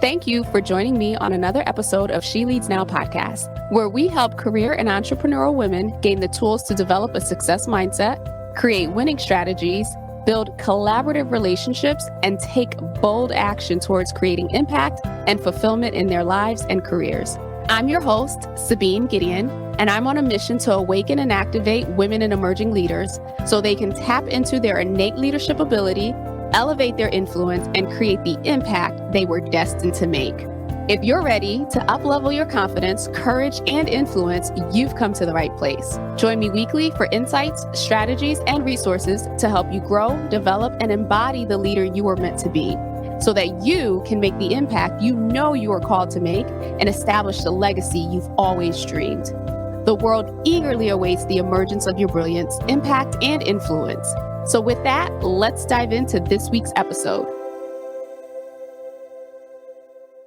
Thank you for joining me on another episode of She Leads Now podcast, where we help career and entrepreneurial women gain the tools to develop a success mindset, create winning strategies, build collaborative relationships, and take bold action towards creating impact and fulfillment in their lives and careers. I'm your host, Sabine Gideon, and I'm on a mission to awaken and activate women and emerging leaders so they can tap into their innate leadership ability, elevate their influence, and create the impact they were destined to make. If you're ready to uplevel your confidence, courage, and influence, you've come to the right place. Join me weekly for insights, strategies, and resources to help you grow, develop, and embody the leader you were meant to be, so that you can make the impact you know you are called to make and establish the legacy you've always dreamed. The world eagerly awaits the emergence of your brilliance, impact, and influence. So with that, let's dive into this week's episode.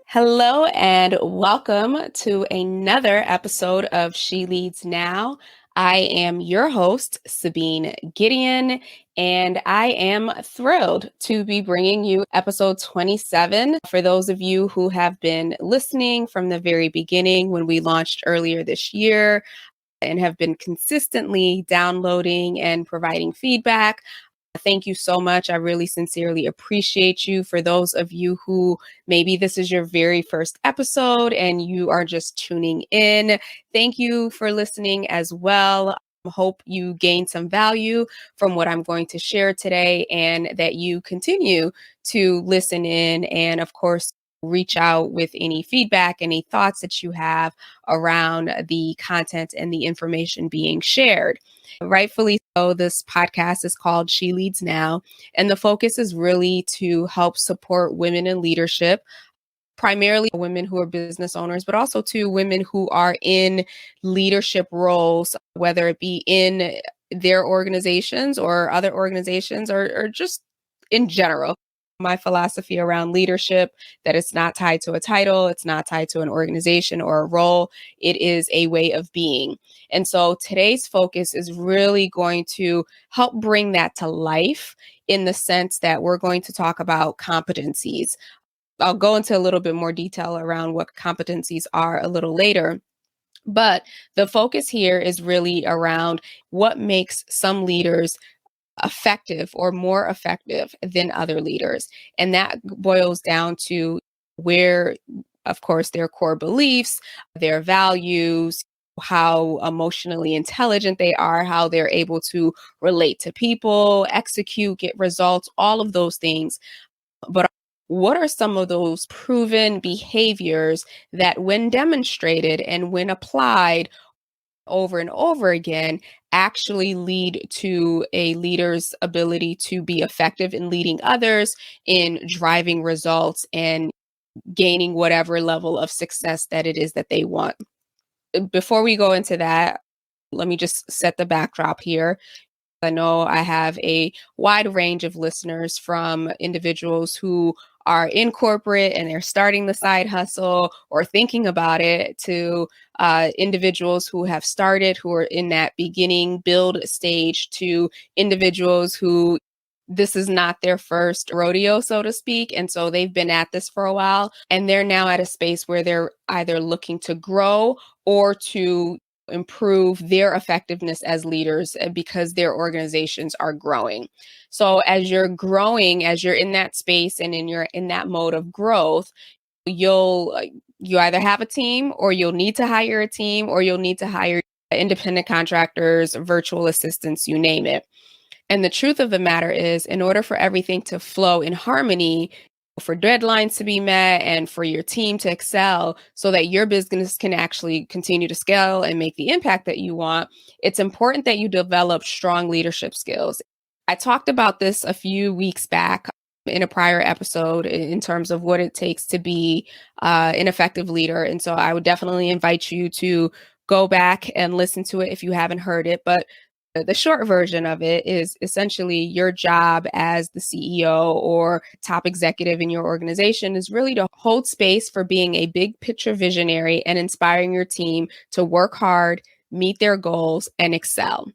Hello and welcome to another episode of She Leads Now. I am your host, Sabine Gideon, and I am thrilled to be bringing you episode 27. For those of you who have been listening from the very beginning when we launched earlier this year and have been consistently downloading and providing feedback, thank you so much. I really sincerely appreciate you. For those of you who maybe this is your very first episode and you are just tuning in, thank you for listening as well. I hope you gain some value from what I'm going to share today and that you continue to listen in and, of course, reach out with any feedback, any thoughts that you have around the content and the information being shared. Rightfully so, this podcast is called She Leads Now, and the focus is really to help support women in leadership, primarily women who are business owners, but also to women who are in leadership roles, whether it be in their organizations or other organizations or just in general. My philosophy around leadership, that it's not tied to a title, it's not tied to an organization or a role, it is a way of being. And so today's focus is really going to help bring that to life in the sense that we're going to talk about competencies. I'll go into a little bit more detail around what competencies are a little later. But the focus here is really around what makes some leaders effective or more effective than other leaders. And that boils down to where, of course, their core beliefs, their values, how emotionally intelligent they are, how they're able to relate to people, execute, get results, all of those things. But what are some of those proven behaviors that, when demonstrated and when applied over and over again, actually lead to a leader's ability to be effective in leading others, in driving results, and gaining whatever level of success that it is that they want? Before we go into that, let me just set the backdrop here. I know I have a wide range of listeners, from individuals who are in corporate and they're starting the side hustle or thinking about it, to individuals who have started, who are in that beginning build stage, to individuals who this is not their first rodeo, so to speak. And so they've been at this for a while and they're now at a space where they're either looking to grow or to improve their effectiveness as leaders because their organizations are growing. So as you're growing, as you're in that space and you're in that mode of growth, you either have a team, or you'll need to hire a team, or you'll need to hire independent contractors, virtual assistants, you name it. And the truth of the matter is, in order for everything to flow in harmony, for deadlines to be met and for your team to excel so that your business can actually continue to scale and make the impact that you want, it's important that you develop strong leadership skills. I talked about this a few weeks back in a prior episode in terms of what it takes to be an effective leader. And so I would definitely invite you to go back and listen to it if you haven't heard it. But the short version of it is essentially your job as the CEO or top executive in your organization is really to hold space for being a big picture visionary and inspiring your team to work hard, meet their goals, and excel.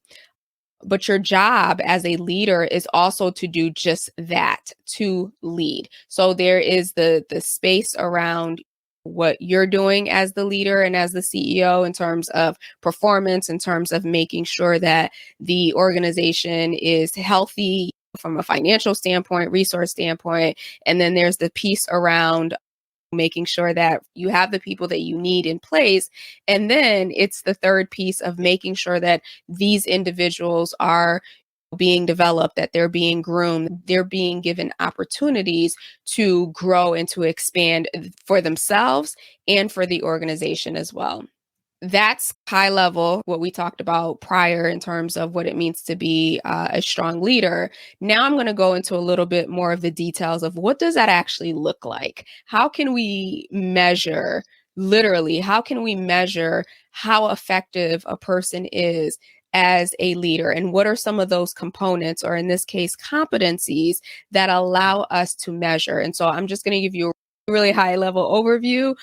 But your job as a leader is also to do just that, to lead. So there is the space around what you're doing as the leader and as the CEO in terms of performance, in terms of making sure that the organization is healthy from a financial standpoint, resource standpoint. And then there's the piece around making sure that you have the people that you need in place. And then it's the third piece of making sure that these individuals are being developed, that they're being groomed, they're being given opportunities to grow and to expand for themselves and for the organization as well. That's high level what we talked about prior in terms of what it means to be a strong leader. Now I'm going to go into a little bit more of the details of what does that actually look like? How can we measure, literally, how can we measure how effective a person is as a leader? And what are some of those components, or in this case, competencies that allow us to measure? And so I'm just going to give you a really high level overview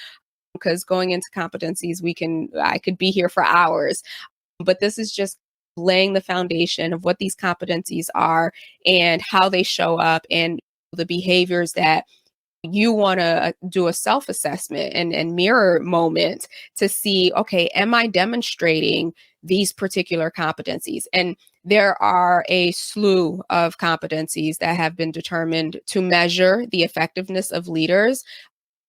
because going into competencies, I could be here for hours, but this is just laying the foundation of what these competencies are and how they show up and the behaviors that you want to do a self assessment and mirror moment to see, okay, am I demonstrating these particular competencies? And there are a slew of competencies that have been determined to measure the effectiveness of leaders,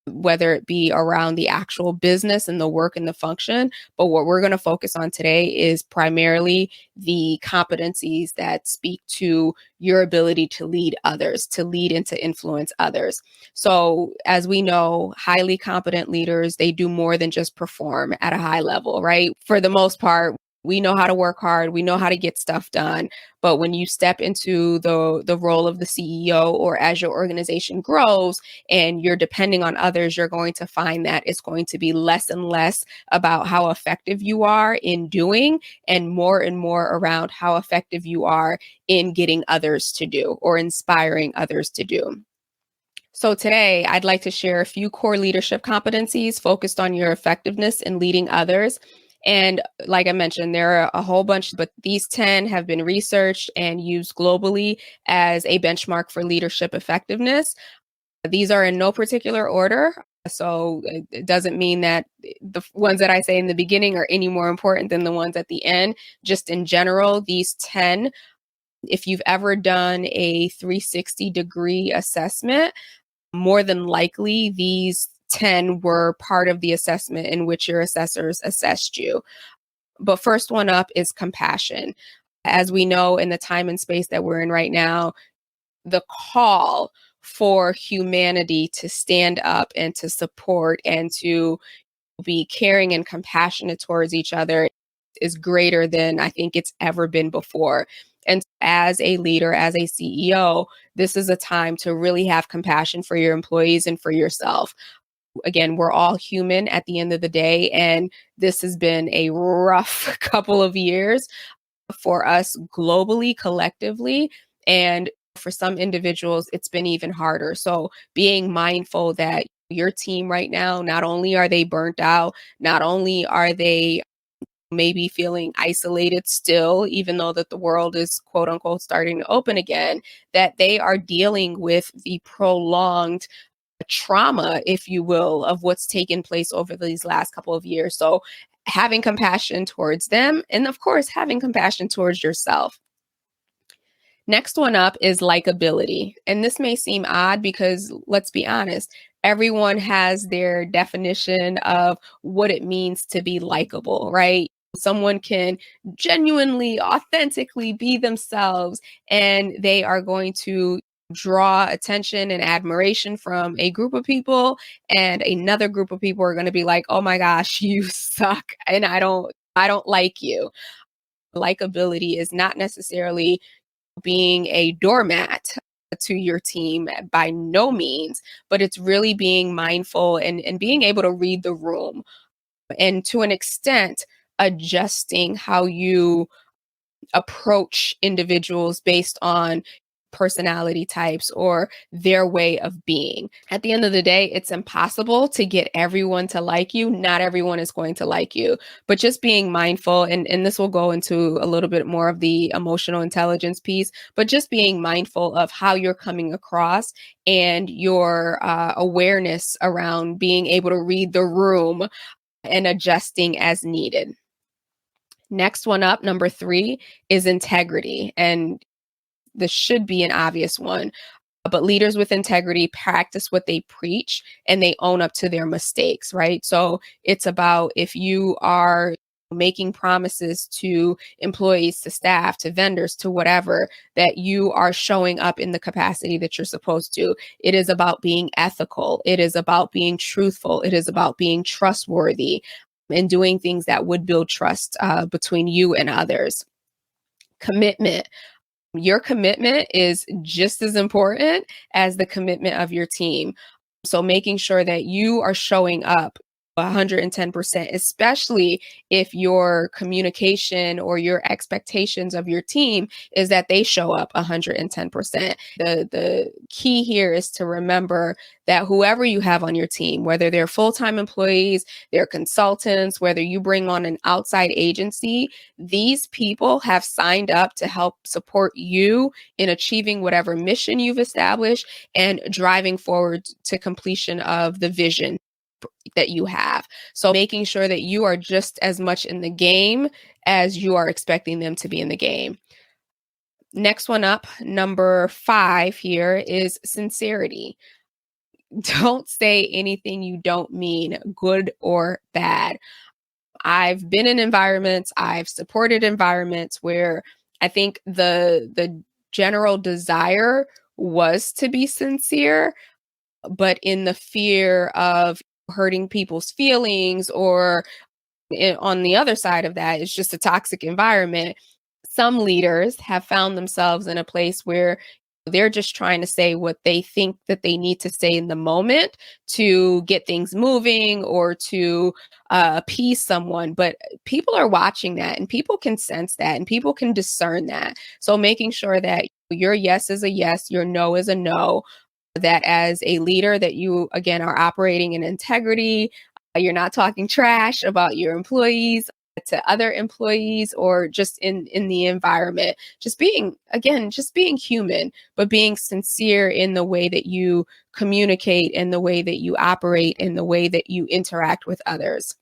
whether it be around the actual business and the work and the function. But what we're going to focus on today is primarily the competencies that speak to your ability to lead others, to lead and to influence others. So, as we know, highly competent leaders, they do more than just perform at a high level, right? For the most part, we know how to work hard, we know how to get stuff done. But when you step into the role of the CEO, or as your organization grows, and you're depending on others, you're going to find that it's going to be less and less about how effective you are in doing and more around how effective you are in getting others to do or inspiring others to do. So today, I'd like to share a few core leadership competencies focused on your effectiveness in leading others. And like I mentioned, there are a whole bunch, but these 10 have been researched and used globally as a benchmark for leadership effectiveness. These are in no particular order. So it doesn't mean that the ones that I say in the beginning are any more important than the ones at the end. Just in general, these 10, if you've ever done a 360-degree assessment, more than likely these 10 were part of the assessment in which your assessors assessed you. But first one up is compassion. As we know, in the time and space that we're in right now, the call for humanity to stand up and to support and to be caring and compassionate towards each other is greater than I think it's ever been before. And as a leader, as a CEO, this is a time to really have compassion for your employees and for yourself. Again, we're all human at the end of the day, and this has been a rough couple of years for us globally, collectively. And for some individuals, it's been even harder. So being mindful that your team right now, not only are they burnt out, not only are they maybe feeling isolated still, even though that the world is quote unquote starting to open again, that they are dealing with the prolonged trauma, if you will, of what's taken place over these last couple of years. So having compassion towards them, and of course, having compassion towards yourself. Next one up is likability. And this may seem odd because let's be honest, everyone has their definition of what it means to be likable, right? Someone can genuinely, authentically be themselves, and they are going to draw attention and admiration from a group of people, and another group of people are going to be like, "Oh my gosh, you suck and I don't like you." Likability is not necessarily being a doormat to your team by no means, but it's really being mindful and being able to read the room, and to an extent, adjusting how you approach individuals based on personality types or their way of being. At the end of the day, it's impossible to get everyone to like you. Not everyone is going to like you, but just being mindful, and this will go into a little bit more of the emotional intelligence piece, but just being mindful of how you're coming across and your awareness around being able to read the room and adjusting as needed. Next one up, number 3, is integrity. And this should be an obvious one. But leaders with integrity practice what they preach and they own up to their mistakes, right? So it's about, if you are making promises to employees, to staff, to vendors, to whatever, that you are showing up in the capacity that you're supposed to. It is about being ethical. It is about being truthful. It is about being trustworthy and doing things that would build trust between you and others. Commitment. Your commitment is just as important as the commitment of your team. So making sure that you are showing up 110%, especially if your communication or your expectations of your team is that they show up 110%. The key here is to remember that whoever you have on your team, whether they're full-time employees, they're consultants, whether you bring on an outside agency, these people have signed up to help support you in achieving whatever mission you've established and driving forward to completion of the vision that you have. So making sure that you are just as much in the game as you are expecting them to be in the game. Next one up, number 5 here, is sincerity. Don't say anything you don't mean, good or bad. I've been in environments, I've supported environments where I think the general desire was to be sincere, but in the fear of hurting people's feelings, or on the other side of that is just a toxic environment. Some leaders have found themselves in a place where they're just trying to say what they think that they need to say in the moment to get things moving or to appease someone. But people are watching that, and people can sense that, and people can discern that. So making sure that your yes is a yes, your no is a no, that as a leader that you again are operating in integrity, you're not talking trash about your employees to other employees or just in the environment, just being, again, just being human, but being sincere in the way that you communicate, in the way that you operate, in the way that you interact with others.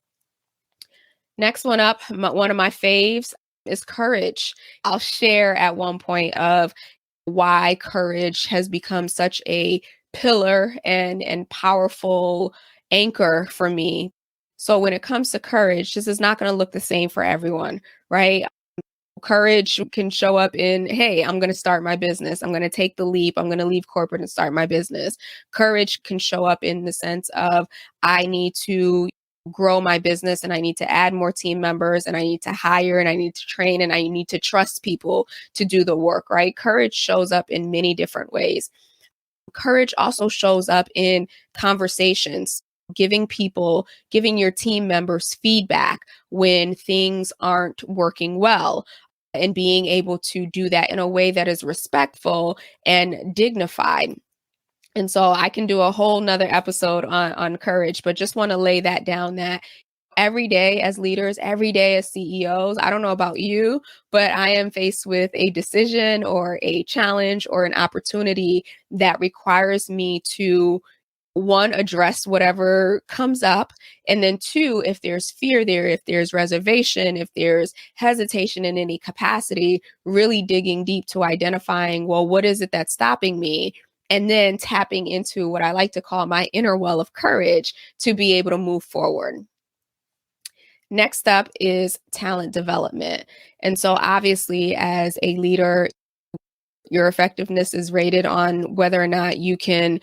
Next one up, one of my faves is courage. I'll share at one point of why courage has become such a pillar and powerful anchor for me. So when it comes to courage, this is not going to look the same for everyone, right? Courage can show up in, hey, I'm going to start my business. I'm going to take the leap. I'm going to leave corporate and start my business. Courage can show up in the sense of, I need to grow my business and I need to add more team members and I need to hire and I need to train and I need to trust people to do the work, right? Courage shows up in many different ways. Courage also shows up in conversations, giving your team members feedback when things aren't working well, and being able to do that in a way that is respectful and dignified. And so I can do a whole nother episode on courage, but just want to lay that down, that every day as leaders, every day as CEOs, I don't know about you, but I am faced with a decision or a challenge or an opportunity that requires me to, one, address whatever comes up. And then two, if there's fear there, if there's reservation, if there's hesitation in any capacity, really digging deep to identifying, well, what is it that's stopping me? And then tapping into what I like to call my inner well of courage to be able to move forward. Next up is talent development. And so obviously as a leader, your effectiveness is rated on whether or not you can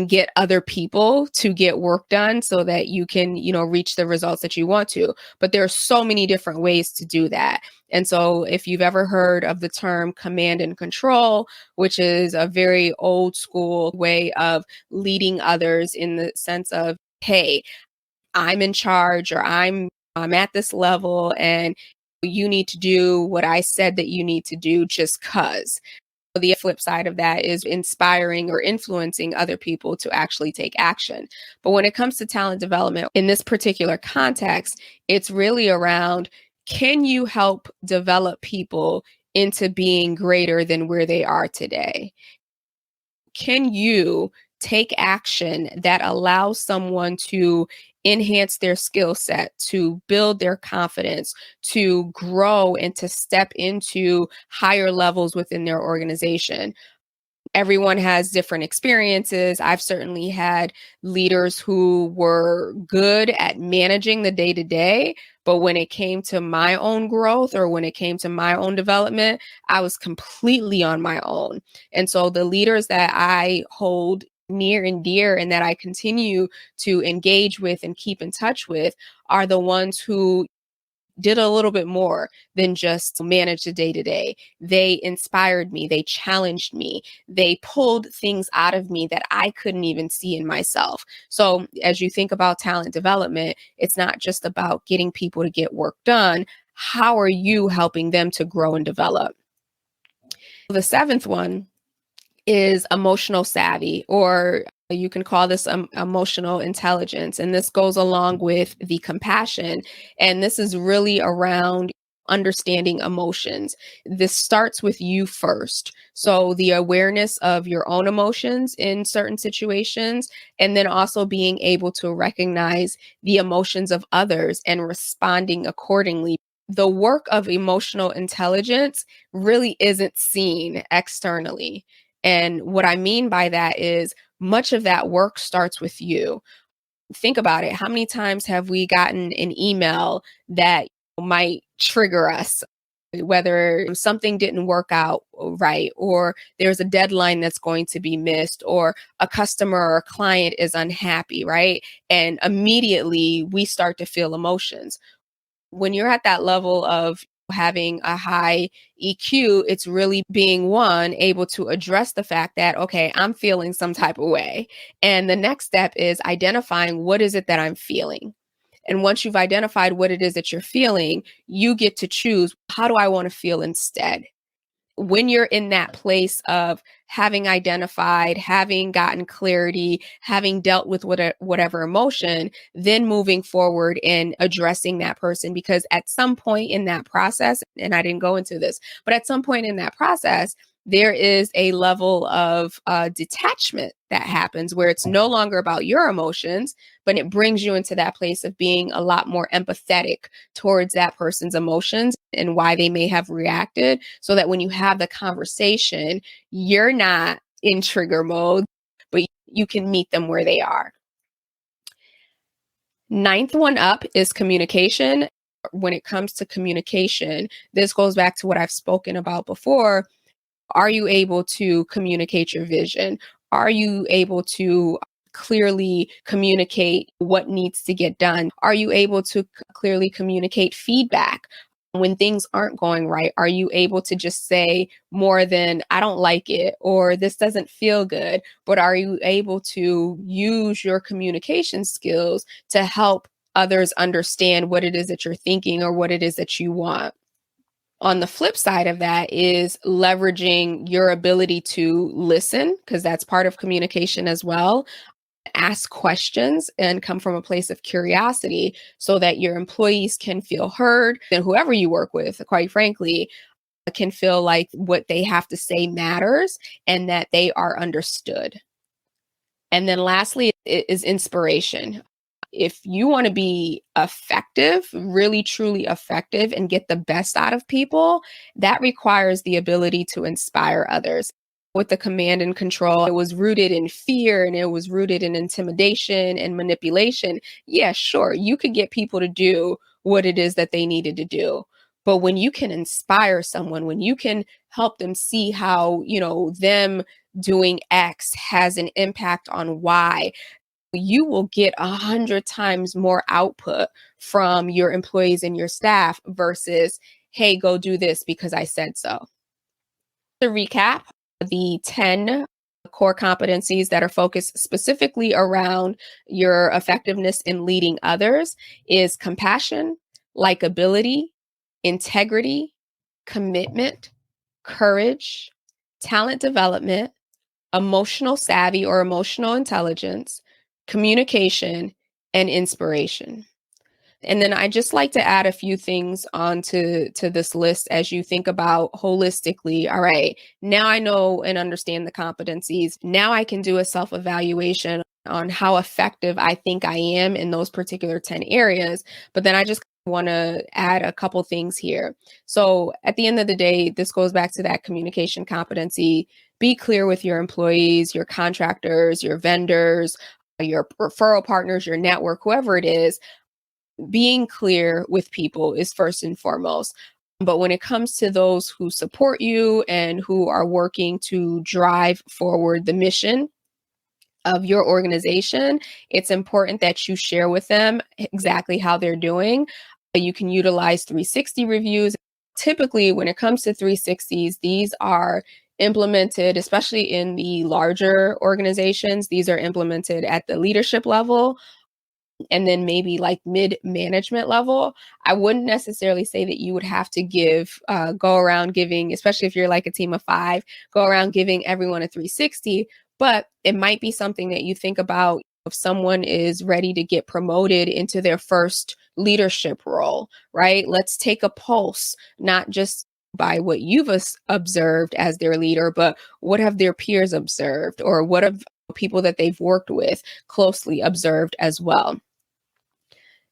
get other people to get work done so that you can, reach the results that you want to. But there are so many different ways to do that. And so if you've ever heard of the term command and control, which is a very old school way of leading others in the sense of, hey, I'm in charge, or I'm at this level and you need to do what I said that you need to do just 'cause. The flip side of that is inspiring or influencing other people to actually take action. But when it comes to talent development, in this particular context, it's really around, can you help develop people into being greater than where they are today? Can you take action that allows someone to enhance their skill set, to build their confidence, to grow and to step into higher levels within their organization? Everyone has different experiences. I've certainly had leaders who were good at managing the day to day, but when it came to my own growth or when it came to my own development, I was completely on my own. And so the leaders that I hold near and dear and that I continue to engage with and keep in touch with are the ones who did a little bit more than just manage the day to day. They inspired me, they challenged me, they pulled things out of me that I couldn't even see in myself. So, as you think about talent development, it's not just about getting people to get work done. How are you helping them to grow and develop? The seventh one is emotional savvy, or you can call this emotional intelligence. And this goes along with the compassion. And this is really around understanding emotions. This starts with you first. So the awareness of your own emotions in certain situations, and then also being able to recognize the emotions of others and responding accordingly. The work of emotional intelligence really isn't seen externally. And what I mean by that is much of that work starts with you. Think about it. How many times have we gotten an email that might trigger us? Whether something didn't work out right, or there's a deadline that's going to be missed, or a customer or a client is unhappy, right? And immediately we start to feel emotions. When you're at that level of having a high EQ, it's really being one, able to address the fact that, okay, I'm feeling some type of way. And the next step is identifying what is it that I'm feeling. And once you've identified what it is that you're feeling, you get to choose, how do I want to feel instead? When you're in that place of having identified, having gotten clarity, having dealt with whatever emotion, then moving forward and addressing that person. Because at some point in that process, and I didn't go into this, but at some point in that process, there is a level of detachment that happens where it's no longer about your emotions, but it brings you into that place of being a lot more empathetic towards that person's emotions and why they may have reacted, so that when you have the conversation, you're not in trigger mode, but you can meet them where they are. Ninth one up is communication. When it comes to communication, this goes back to what I've spoken about before. Are you able to communicate your vision? Are you able to clearly communicate what needs to get done? Are you able to clearly communicate feedback? When things aren't going right, are you able to just say more than, I don't like it, or this doesn't feel good? But are you able to use your communication skills to help others understand what it is that you're thinking or what it is that you want? On the flip side of that is leveraging your ability to listen, because that's part of communication as well. Ask questions and come from a place of curiosity so that your employees can feel heard, and whoever you work with, quite frankly, can feel like what they have to say matters and that they are understood. And then lastly is inspiration. If you want to be effective, really truly effective, and get the best out of people, that requires the ability to inspire others. With the command and control, it was rooted in fear and it was rooted in intimidation and manipulation. Yeah, sure, you could get people to do what it is that they needed to do. But when you can inspire someone, when you can help them see how, them doing X has an impact on Y, you will get 100 times more output from your employees and your staff versus, hey, go do this because I said so. To recap, the 10 core competencies that are focused specifically around your effectiveness in leading others is compassion, likability, integrity, commitment, courage, talent development, emotional savvy or emotional intelligence, communication, and inspiration. And then I just like to add a few things onto this list as you think about holistically. All right, now I know and understand the competencies. Now I can do a self-evaluation on how effective I think I am in those particular 10 areas. But then I just want to add a couple things here. So at the end of the day, this goes back to that communication competency. Be clear with your employees, your contractors, your vendors, your referral partners, your network, whoever it is. Being clear with people is first and foremost. But when it comes to those who support you and who are working to drive forward the mission of your organization, it's important that you share with them exactly how they're doing. You can utilize 360 reviews. Typically, when it comes to 360s, these are implemented, especially in the larger organizations, these are implemented at the leadership level and then maybe like mid management level. I wouldn't necessarily say that you would have to go around giving, especially if you're like a team of 5, go around giving everyone a 360, but it might be something that you think about if someone is ready to get promoted into their first leadership role, right? Let's take a pulse, not just by what you've observed as their leader, but what have their peers observed, or what have people that they've worked with closely observed as well.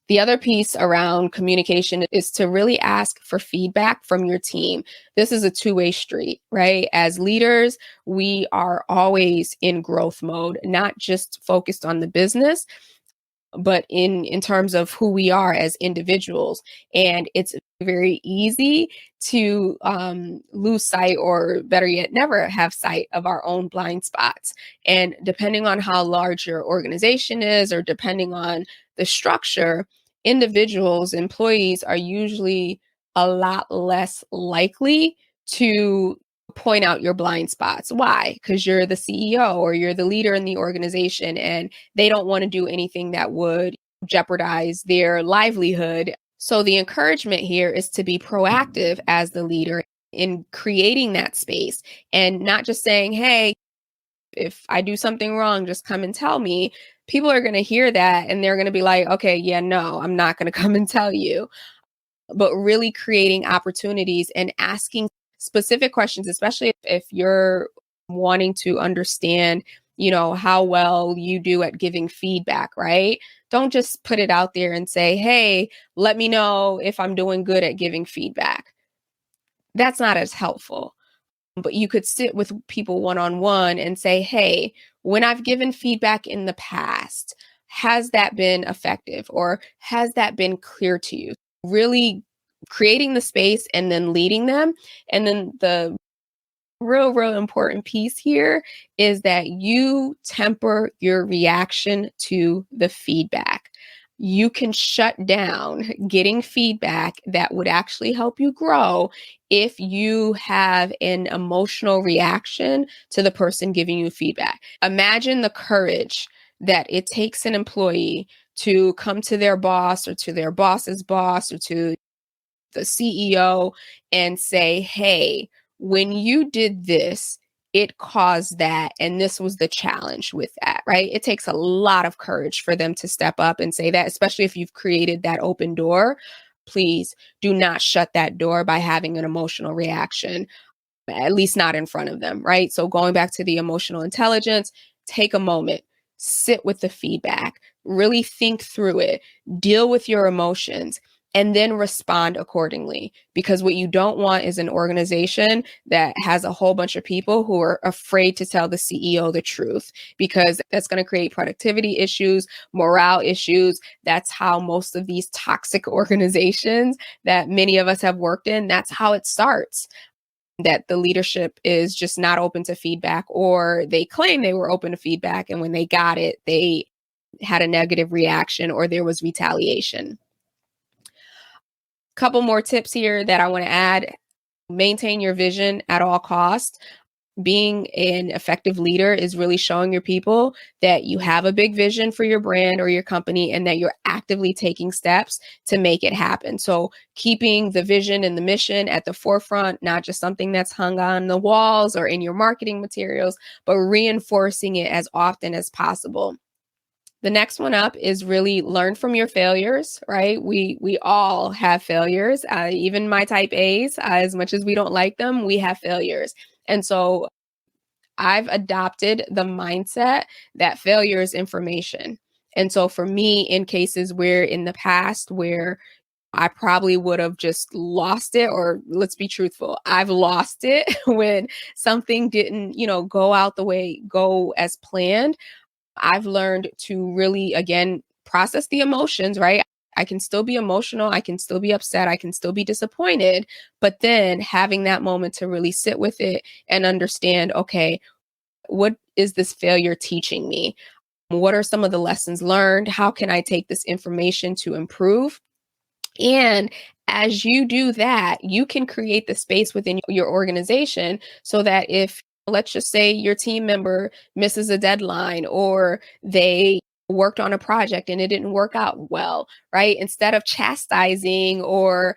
The other piece around communication is to really ask for feedback from your team. This is a two-way street, right? As leaders, we are always in growth mode, not just focused on the business, but in terms of who we are as individuals. And it's very easy to lose sight, or better yet, never have sight of our own blind spots. And depending on how large your organization is, or depending on the structure, individuals, employees are usually a lot less likely to point out your blind spots. Why? Because you're the CEO or you're the leader in the organization, and they don't want to do anything that would jeopardize their livelihood. So the encouragement here is to be proactive as the leader in creating that space, and not just saying, hey, if I do something wrong, just come and tell me. People are going to hear that and they're going to be like, okay, yeah, no, I'm not going to come and tell you. But really creating opportunities and asking specific questions, especially if you're wanting to understand, how well you do at giving feedback, right? Don't just put it out there and say, hey, let me know if I'm doing good at giving feedback. That's not as helpful. But you could sit with people one on one and say, hey, when I've given feedback in the past, has that been effective, or has that been clear to you? Really creating the space and then leading them. And then the real important piece here is that you temper your reaction to the feedback. You can shut down getting feedback that would actually help you grow if you have an emotional reaction to the person giving you feedback. Imagine the courage that it takes an employee to come to their boss, or to their boss's boss, or to the CEO and say, hey, when you did this, it caused that. And this was the challenge with that, right? It takes a lot of courage for them to step up and say that, especially if you've created that open door. Please do not shut that door by having an emotional reaction, at least not in front of them, right? So going back to the emotional intelligence, take a moment, sit with the feedback, really think through it, deal with your emotions, and then respond accordingly. Because what you don't want is an organization that has a whole bunch of people who are afraid to tell the CEO the truth, because that's going to create productivity issues, morale issues. That's how most of these toxic organizations that many of us have worked in, that's how it starts. That the leadership is just not open to feedback, or they claim they were open to feedback, and when they got it, they had a negative reaction or there was retaliation. Couple more tips here that I want to add. Maintain your vision at all costs. being an effective leader is really showing your people that you have a big vision for your brand or your company and that you're actively taking steps to make it happen. So keeping the vision and the mission at the forefront, not just something that's hung on the walls or in your marketing materials, but reinforcing it as often as possible. The next one up is really learn from your failures, right? We all have failures, even my type A's, as much as we don't like them, we have failures. And so I've adopted the mindset that failure is information. And so for me, in cases where in the past where I probably would have just lost it, or let's be truthful, I've lost it when something didn't, go as planned. I've learned to really, again, process the emotions, right? I can still be emotional. I can still be upset. I can still be disappointed. But then having that moment to really sit with it and understand, okay, what is this failure teaching me? What are some of the lessons learned? How can I take this information to improve? And as you do that, you can create the space within your organization so that if, let's just say, your team member misses a deadline or they worked on a project and it didn't work out well, right? Instead of chastising or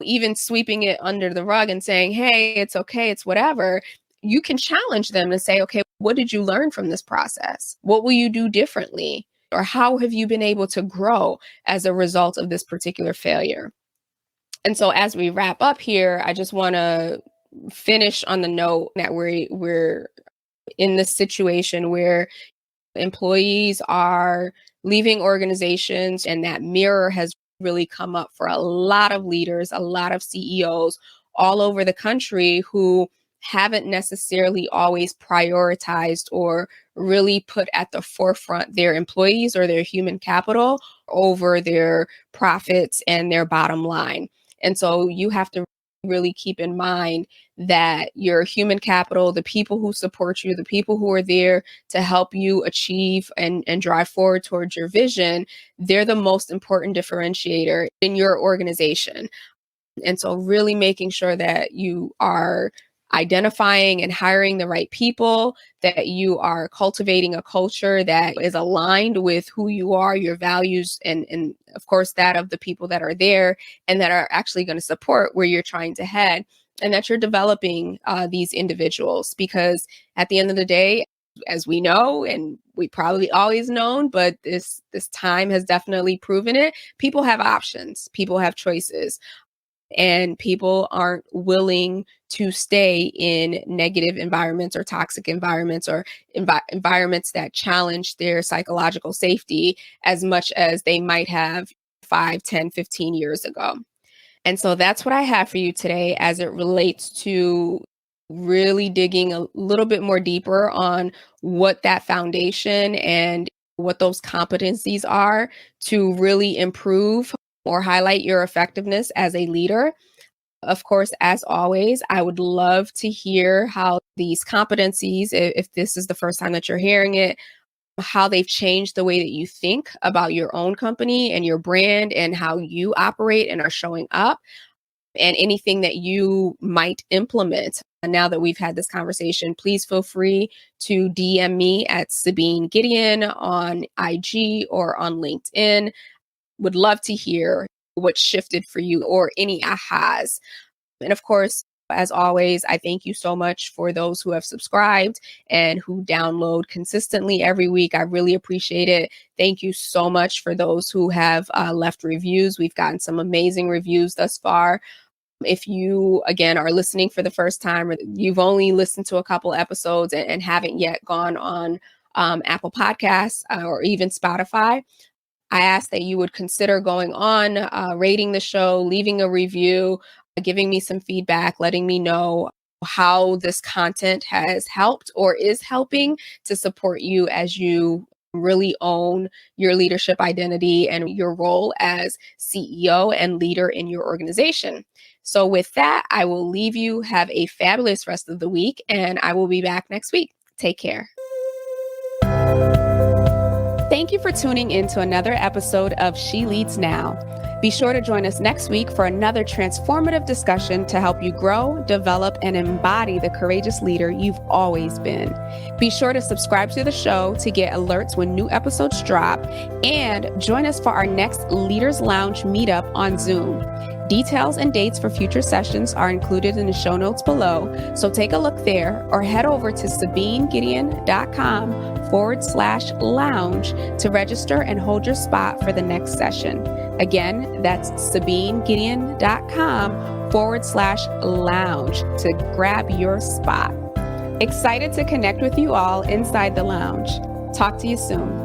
even sweeping it under the rug and saying, hey, it's okay, it's whatever, you can challenge them and say, okay, what did you learn from this process? What will you do differently? Or how have you been able to grow as a result of this particular failure? And so as we wrap up here, I just want to finish on the note that we're in this situation where employees are leaving organizations, and that mirror has really come up for a lot of leaders, a lot of CEOs all over the country who haven't necessarily always prioritized or really put at the forefront their employees or their human capital over their profits and their bottom line. And so you have to really keep in mind that your human capital, the people who support you, the people who are there to help you achieve and drive forward towards your vision, they're the most important differentiator in your organization. And so really making sure that you are identifying and hiring the right people, that you are cultivating a culture that is aligned with who you are, your values, and of course that of the people that are there and that are actually going to support where you're trying to head, and that you're developing these individuals. Because at the end of the day, as we know, and we probably always known, but this time has definitely proven it, people have options, people have choices, and people aren't willing to stay in negative environments or toxic environments or environments that challenge their psychological safety as much as they might have 5, 10, 15 years ago. And so that's what I have for you today as it relates to really digging a little bit more deeper on what that foundation and what those competencies are to really improve or highlight your effectiveness as a leader. Of course, as always, I would love to hear how these competencies, if this is the first time that you're hearing it, how they've changed the way that you think about your own company and your brand and how you operate and are showing up, and anything that you might implement. And now that we've had this conversation, please feel free to DM me at Sabine Gideon on IG or on LinkedIn. Would love to hear what shifted for you or any ahas. And of course, as always, I thank you so much for those who have subscribed and who download consistently every week. I really appreciate it. Thank you so much for those who have left reviews. We've gotten some amazing reviews thus far. If you, again, are listening for the first time, or you've only listened to a couple episodes and haven't yet gone on Apple Podcasts or even Spotify, I ask that you would consider going on, rating the show, leaving a review, giving me some feedback, letting me know how this content has helped or is helping to support you as you really own your leadership identity and your role as CEO and leader in your organization. So with that, I will leave you. Have a fabulous rest of the week, and I will be back next week. Take care. Thank you for tuning in to another episode of She Leads Now. Be sure to join us next week for another transformative discussion to help you grow, develop, and embody the courageous leader you've always been. Be sure to subscribe to the show to get alerts when new episodes drop, and join us for our next Leaders Lounge meetup on Zoom. Details and dates for future sessions are included in the show notes below, so take a look there or head over to sabinegideon.com/lounge to register and hold your spot for the next session. Again, that's sabinegideon.com/lounge to grab your spot. Excited to connect with you all inside the lounge. Talk to you soon.